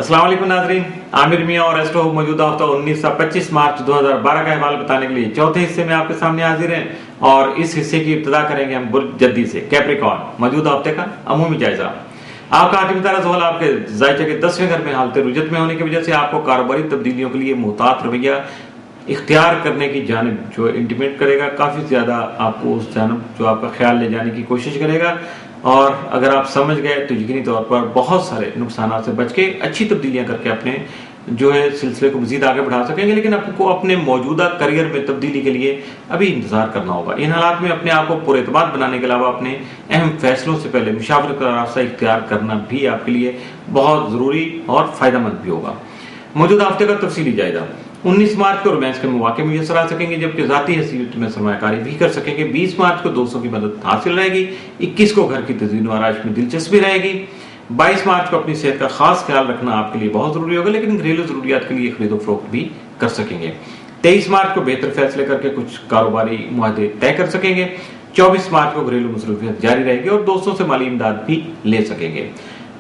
अस्सलाम वालेकुम नाज़रीन, आमिर मियां और एस्ट्रो मौजूदा हफ्ता 19 से 25 मार्च 2012 का अहवाल बताने के लिए चौथे हिस्से में आपके सामने हाजिर हैं। और इस हिस्से की इब्तिदा करेंगे हम बुर्ज जद्दी से, कैप्रिकॉर्न, मौजूदा हफ्ते का अमूमी जायजा। आपका हाकिम तारा ज़ोहल आपके जायचे के 10वें घर में हालत रुजत में होने की वजह से आपको कारोबारी तब्दीलियों के लिए मुहतात रवैया इख्तियार करने की जानिब जो इंटीमेट करेगा, काफ़ी ज़्यादा आपको उस जानिब जो आपका ख्याल ले जाने की कोशिश करेगा। और अगर आप समझ गए तो यकीनी तौर पर बहुत सारे नुकसान से बच के अच्छी तब्दीलियां करके अपने जो है सिलसिले को मजीद आगे बढ़ा सकेंगे। लेकिन आपको अपने मौजूदा करियर में तब्दीली के लिए अभी इंतजार करना होगा। इन हालात में अपने आप को पुरएतमाद बनाने के अलावा अपने अहम फैसलों से पहले मुशावरत का रास्ता इख्तियार करना भी आपके लिए बहुत ज़रूरी और फ़ायदेमंद भी होगा। मौजूदा हफ्ते का तफसीली जायजा। 19 मार्च को रोमांस के मौके मुयसर आ सकेंगे, जबकि ज़ाती हैसियत में सरमायाकारी भी कर सकेंगे। 20 मार्च को दोस्तों की मदद हासिल रहेगी। 21 को घर की तज़ीन व आराइश में दिलचस्पी रहेगी। 22 मार्च को अपनी सेहत का खास ख्याल रखना आपके लिए बहुत ज़रूरी होगा, लेकिन घरेलू ज़रूरियात के लिए खरीदो फरोख्त भी कर सकेंगे। 23 मार्च को बेहतर फैसले करके कुछ कारोबारी मुआहदे तय कर सकेंगे। 24 मार्च को घरेलू मसरूफियत जारी रहेगी और दोस्तों से माली इमदाद भी ले सकेंगे।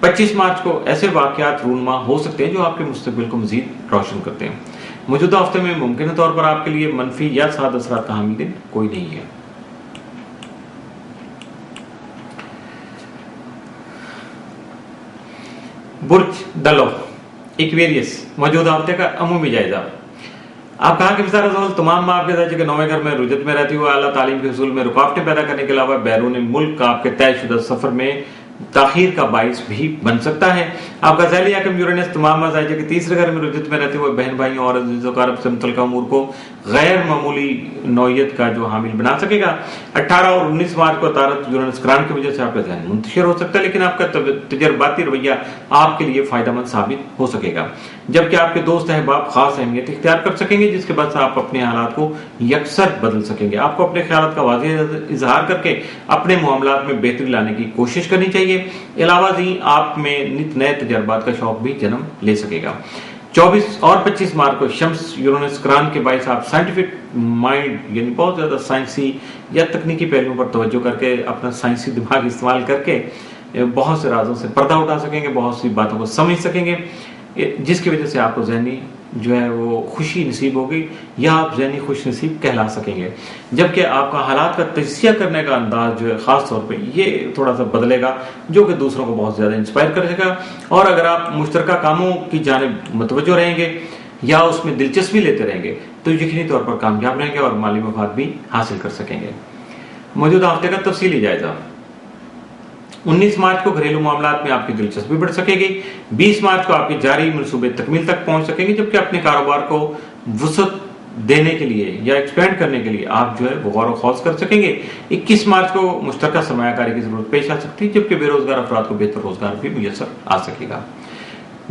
25 मार्च को ऐसे वाक़यात रूनुमा हो सकते हैं जो आपके मुस्तक़बिल को मज़ीद रोशन करते हैं। मौजूदा हफ्ते में मुमकिन तौर पर आपके लिए मनफी या साद असरात का हामिल दिन कोई नहीं है। बुर्ज दलो इक्वेरियस, मौजूदा हफ्ते का अमूमी जायजा। आप कहा कि मिसाल तमाम माह आपके जायजे के 9वें घर में रुजत में रहती हुए आला तालीम के हुसूल में रुकावटें पैदा करने के अलावा बैरून मुल्क का आपके तयशुदा सफर में ताखीर का बाइस भी बन सकता है। आपका ज़ैली हाकिम यूरेनस तमाम जायजे के तीसरे घर में रुजत में रहते हुए बहन भाइयों और अज़ीज़-ओ-क़रीब से मुतल्लिक़ अमूर को गैर मामूली नौयत का जो हामिल बना सकेगा। 18 और 19 मार्च को तारत यूरेनस करान की वजह से आपका ज़हन मुंतशिर हो सकता है, लेकिन आपका तजर्बाती रवैया आपके लिए फ़ायदेमंद साबित हो सकेगा। जबकि आपके दोस्त अहबाब खास अहमियत इख्तियार कर सकेंगे, जिसके बाद से आप अपने हालात को यकसर बदल सकेंगे। आपको अपने ख्यालात का वाज़ेह इजहार करके अपने मामलात में बेहतरी लाने की कोशिश करनी चाहिए। अलावा जी आप में नित नए तजर्बात का शौक भी जन्म ले सकेगा। 24 और 25 मार्च को शम्स यूरेनस करान के बाइस आप साइंटिफिक माइंड यानी बहुत ज़्यादा साइंसी या तकनीकी पहलुओं पर तवज्जो करके अपना साइंसी दिमाग इस्तेमाल करके बहुत से राजों से पर्दा उठा सकेंगे, बहुत सी बातों को समझ सकेंगे, जिसकी वजह से आपको ज़हनी जो है वो खुशी नसीब होगी या आप ज़हनी खुश नसीब कहला सकेंगे। जबकि आपका हालात का तजिया करने का अंदाज जो है ख़ास तौर पे ये थोड़ा सा बदलेगा, जो कि दूसरों को बहुत ज़्यादा इंस्पायर करेगा। और अगर आप मुश्तरका कामों की जानिब मुतवज्जो रहेंगे या उसमें दिलचस्पी लेते रहेंगे तो यकीनी तौर पर कामयाब रहेंगे और माली मफाद भी हासिल कर सकेंगे। मौजूदा हफ्ते का तफसीली जायजा। 19 मार्च को घरेलू मामलात में आपकी दिलचस्पी बढ़ सकेगी। 20 मार्च को आपके जारी मनसूबे तकमील तक पहुंच सकेंगे, जबकि अपने कारोबार को वसअत देने के लिए या एक्सपेंड करने के लिए आप जो है वो गौर व खौज कर सकेंगे। 21 मार्च को मुश्तरका सरमायाकारी की जरूरत पेश आ सकती है, जबकि बेरोजगार अफराद को बेहतर रोजगार भी मुयसर आ सकेगा।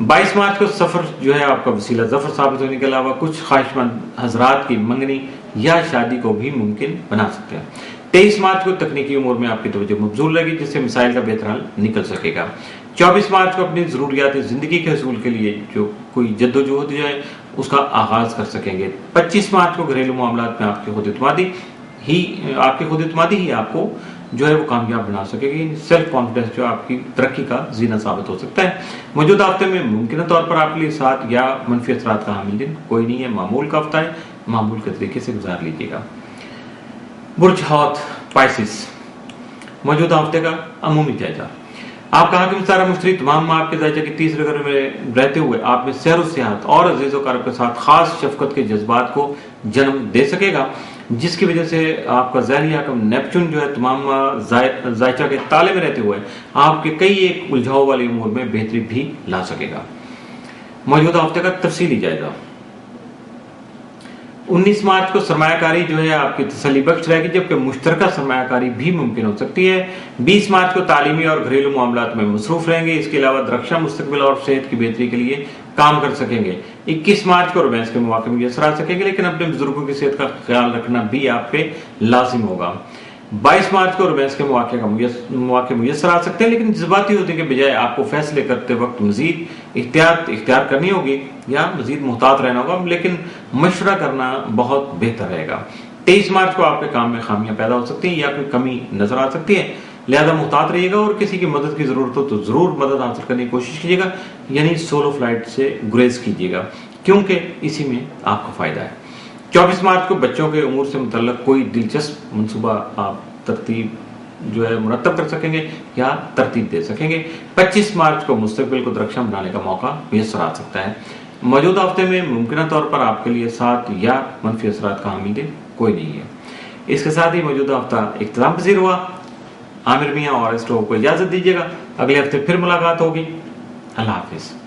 22 मार्च को सफर जो है आपका वसीला जफर साबित होने के अलावा कुछ ख्वाहिशमंद हजरात की मंगनी या शादी को भी मुमकिन बना सकते हैं। 23 मार्च को तकनीकी उमूर में आपकी तवज्जो मबजूल रहेगी, जिससे मिसाइल का बेहतर हल निकल सकेगा। 24 मार्च को अपनी ज़रूरियात ज़िंदगी के हसूल के लिए जो कोई जद्दोजहद है उसका आगाज कर सकेंगे। 25 मार्च को घरेलू मामलात में आपकी खुद एतमादी ही आपको जो है वो कामयाब बना सकेगी। सेल्फ कॉन्फिडेंस जो आपकी तरक्की का जीना साबित हो सकता है। मौजूदा हफ्ते में मुमकिन तौर पर आपके लिए साथ या मनफी असरात का हामिल दिन कोई नहीं है। मामूल का हफ्ता है, मामूल के तरीके से गुजार लीजिएगा। बुर्ज हौत पाइसिस, मौजूदा हफ्ते का अमूमी जायजा। आप कहा कि सारा मुश्तरी तमाम माह आपके जायजे के तीसरे घर में रहते हुए आप में सैर सियाहत और अज़ीज़-ओ-क़रीब के साथ खास शफकत के जज्बात को जन्म दे सकेगा, जिसकी वजह से आपका ज़ैली हाकिम नेपच्यून जो है तमाम जायचा के ताले में रहते हुए आपके कई एक उलझाव वाली उमूर में बेहतरी भी ला सकेगा। मौजूदा हफ्ते का तफसीली जायजा। 19 मार्च को सरमायाकारी जो है आपकी तसल्ली बख्श रहेगी, जबकि मुश्तरका सरमायाकारी भी मुमकिन हो सकती है। 20 मार्च को तालीमी और घरेलू मामलात में मसरूफ रहेंगे। इसके अलावा दरख्शां मुस्तकबिल और सेहत की बेहतरी के लिए काम कर सकेंगे। 21 मार्च को रोमांस के मौके में मुयसर आ सकेंगे, लेकिन अपने बुजुर्गों की सेहत का ख्याल रखना भी आप पे लाजिम होगा। 22 मार्च को रोमांस के मौके मुयसर आ सकते हैं, लेकिन जज्बाती होने के बजाय आपको फैसले करते वक्त मजीद इख्तियार करनी होगी या मजीद मुहतात रहना होगा, लेकिन मशवरा करना बहुत बेहतर रहेगा। 23 मार्च को आपके काम में खामियां पैदा हो सकती हैं या कोई कमी नजर आ सकती है। لہذا محتاط رہیے گا اور کسی کی مدد کی ضرورت ہو تو ضرور مدد حاصل کرنے کی کوشش کیجیے گا، یعنی سولو فلائٹ سے گریز کیجیے گا، کیونکہ اسی میں آپ کو فائدہ ہے۔ 24 مارچ کو بچوں کے امور سے متعلق کوئی دلچسپ منصوبہ آپ ترتیب جو ہے مرتب کر سکیں گے یا ترتیب دے سکیں گے۔ 25 مارچ کو مستقبل کو درخشاں بنانے کا موقع میسر آ سکتا ہے۔ موجودہ ہفتے میں ممکنہ طور پر آپ کے لیے ساتھ یا منفی اثرات کا حامل کوئی نہیں ہے۔ اس کے ساتھ ہی موجودہ ہفتہ اختتام پذیر ہوا۔ عامر میاں اور ایسٹرو کو اجازت دیجیے گا، اگلے ہفتے پھر ملاقات ہوگی۔ اللہ حافظ۔